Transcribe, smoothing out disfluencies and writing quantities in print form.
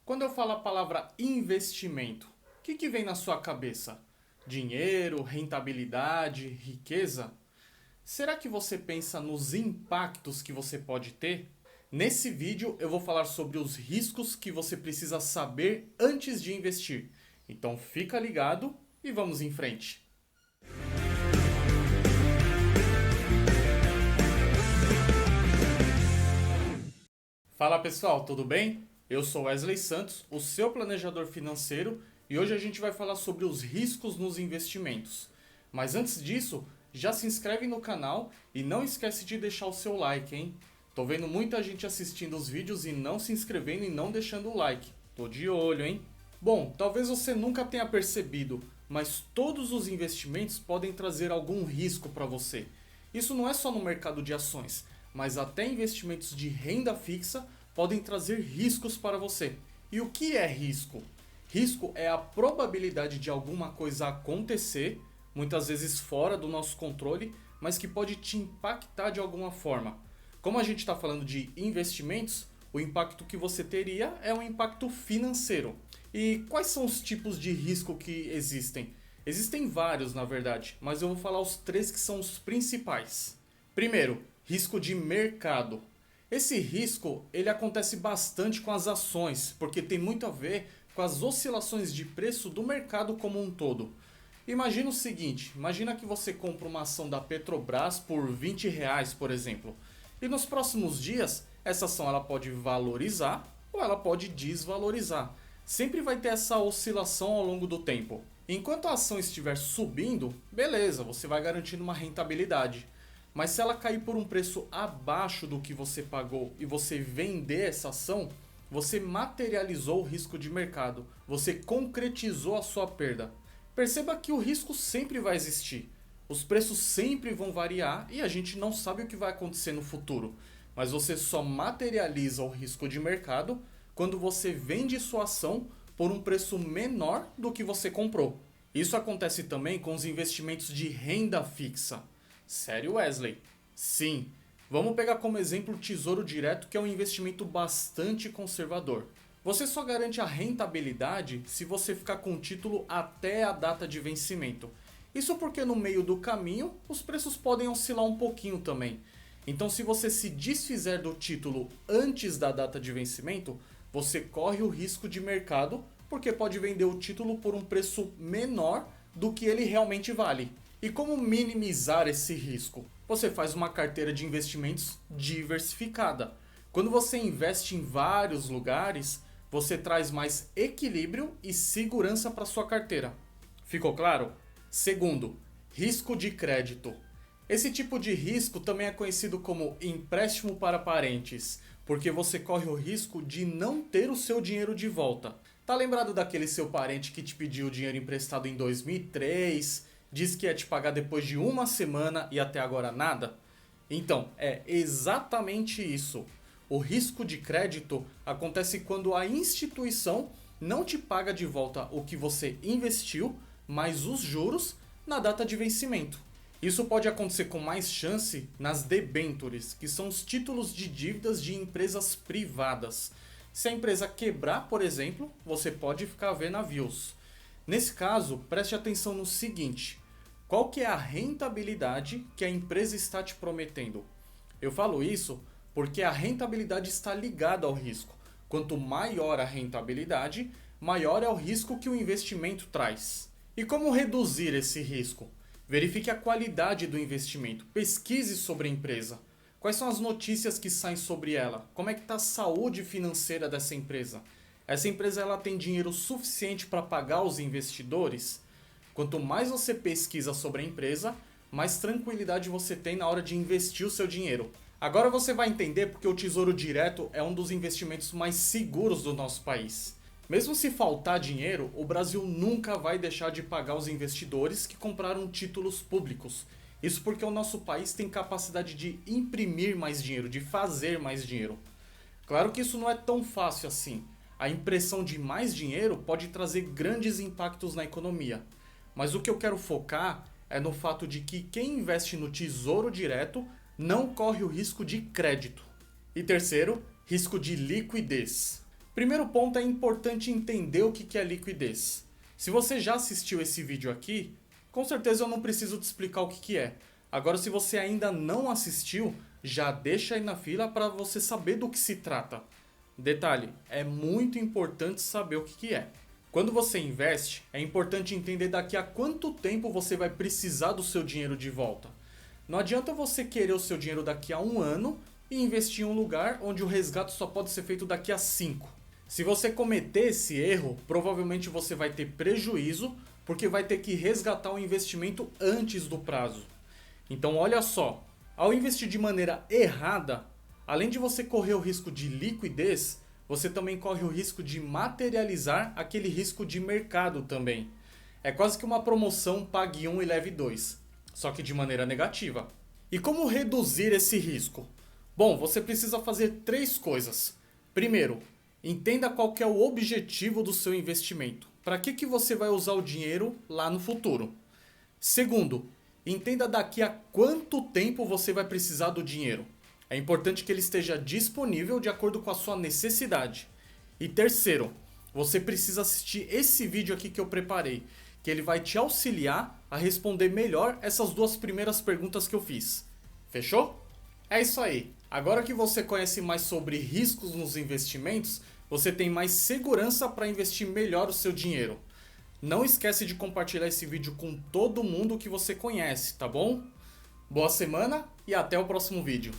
Quando eu falo a palavra investimento, o que vem na sua cabeça? Dinheiro, rentabilidade, riqueza? Será que você pensa nos impactos que você pode ter? Nesse vídeo eu vou falar sobre os riscos que você precisa saber antes de investir. Então fica ligado e vamos em frente. Fala pessoal, tudo bem? Eu sou Wesley Santos, o seu planejador financeiro, e hoje a gente vai falar sobre os riscos nos investimentos. Mas antes disso, já se inscreve no canal e não esquece de deixar o seu like, hein? Tô vendo muita gente assistindo os vídeos e não se inscrevendo e não deixando o like. Tô de olho, hein? Bom, talvez você nunca tenha percebido, mas todos os investimentos podem trazer algum risco para você. Isso não é só no mercado de ações, mas até investimentos de renda fixa podem trazer riscos para você. E o que é risco? Risco é a probabilidade de alguma coisa acontecer, muitas vezes fora do nosso controle, mas que pode te impactar de alguma forma. Como a gente está falando de investimentos, o impacto que você teria é um impacto financeiro. E quais são os tipos de risco que existem? Existem vários, na verdade, mas eu vou falar os três que são os principais. Primeiro, risco de mercado. Esse risco ele acontece bastante com as ações, porque tem muito a ver com as oscilações de preço do mercado como um todo. Imagina o seguinte, imagina que você compra uma ação da Petrobras por R$ 20, por exemplo. E nos próximos dias, essa ação ela pode valorizar ou ela pode desvalorizar. Sempre vai ter essa oscilação ao longo do tempo. Enquanto a ação estiver subindo, beleza, você vai garantindo uma rentabilidade. Mas se ela cair por um preço abaixo do que você pagou e você vender essa ação, você materializou o risco de mercado, você concretizou a sua perda. Perceba que o risco sempre vai existir. Os preços sempre vão variar e a gente não sabe o que vai acontecer no futuro. Mas você só materializa o risco de mercado quando você vende sua ação por um preço menor do que você comprou. Isso acontece também com os investimentos de renda fixa. Sério, Wesley? Sim. Vamos pegar como exemplo o Tesouro Direto, que é um investimento bastante conservador. Você só garante a rentabilidade se você ficar com o título até a data de vencimento. Isso porque no meio do caminho os preços podem oscilar um pouquinho também. Então, se você se desfizer do título antes da data de vencimento, você corre o risco de mercado, porque pode vender o título por um preço menor do que ele realmente vale. E como minimizar esse risco? Você faz uma carteira de investimentos diversificada. Quando você investe em vários lugares, você traz mais equilíbrio e segurança para sua carteira. Ficou claro? Segundo, risco de crédito. Esse tipo de risco também é conhecido como empréstimo para parentes, porque você corre o risco de não ter o seu dinheiro de volta. Tá lembrado daquele seu parente que te pediu dinheiro emprestado em 2003, disse que ia te pagar depois de uma semana e até agora nada? Então, é exatamente isso. O risco de crédito acontece quando a instituição não te paga de volta o que você investiu, mas os juros na data de vencimento. Isso pode acontecer com mais chance nas debentures, que são os títulos de dívidas de empresas privadas. Se a empresa quebrar, por exemplo, você pode ficar a ver navios. Nesse caso, preste atenção no seguinte: qual que é a rentabilidade que a empresa está te prometendo? Eu falo isso porque a rentabilidade está ligada ao risco. Quanto maior a rentabilidade, maior é o risco que o investimento traz. E como reduzir esse risco? Verifique a qualidade do investimento, pesquise sobre a empresa. Quais são as notícias que saem sobre ela? Como é que está a saúde financeira dessa empresa? Essa empresa ela tem dinheiro suficiente para pagar os investidores? Quanto mais você pesquisa sobre a empresa, mais tranquilidade você tem na hora de investir o seu dinheiro. Agora você vai entender porque o Tesouro Direto é um dos investimentos mais seguros do nosso país. Mesmo se faltar dinheiro, o Brasil nunca vai deixar de pagar os investidores que compraram títulos públicos. Isso porque o nosso país tem capacidade de imprimir mais dinheiro, de fazer mais dinheiro. Claro que isso não é tão fácil assim. A impressão de mais dinheiro pode trazer grandes impactos na economia. Mas o que eu quero focar é no fato de que quem investe no Tesouro Direto não corre o risco de crédito. E terceiro, risco de liquidez. Primeiro ponto, é importante entender o que é liquidez. Se você já assistiu esse vídeo aqui, com certeza eu não preciso te explicar o que é. Agora, se você ainda não assistiu, já deixa aí na fila para você saber do que se trata. Detalhe, é muito importante saber o que é. Quando você investe, é importante entender daqui a quanto tempo você vai precisar do seu dinheiro de volta. Não adianta você querer o seu dinheiro daqui a 1 ano e investir em um lugar onde o resgate só pode ser feito daqui a 5. Se você cometer esse erro, provavelmente você vai ter prejuízo, porque vai ter que resgatar o investimento antes do prazo. Então olha só, ao investir de maneira errada, além de você correr o risco de liquidez, você também corre o risco de materializar aquele risco de mercado também. É quase que uma promoção pague 1 e leve 2, só que de maneira negativa. E como reduzir esse risco? Bom, você precisa fazer 3 coisas. Primeiro, entenda qual que é o objetivo do seu investimento. Para que você vai usar o dinheiro lá no futuro? Segundo, entenda daqui a quanto tempo você vai precisar do dinheiro. É importante que ele esteja disponível de acordo com a sua necessidade. E terceiro, você precisa assistir esse vídeo aqui que eu preparei, que ele vai te auxiliar a responder melhor essas 2 primeiras perguntas que eu fiz. Fechou? É isso aí. Agora que você conhece mais sobre riscos nos investimentos, você tem mais segurança para investir melhor o seu dinheiro. Não esquece de compartilhar esse vídeo com todo mundo que você conhece, tá bom? Boa semana e até o próximo vídeo.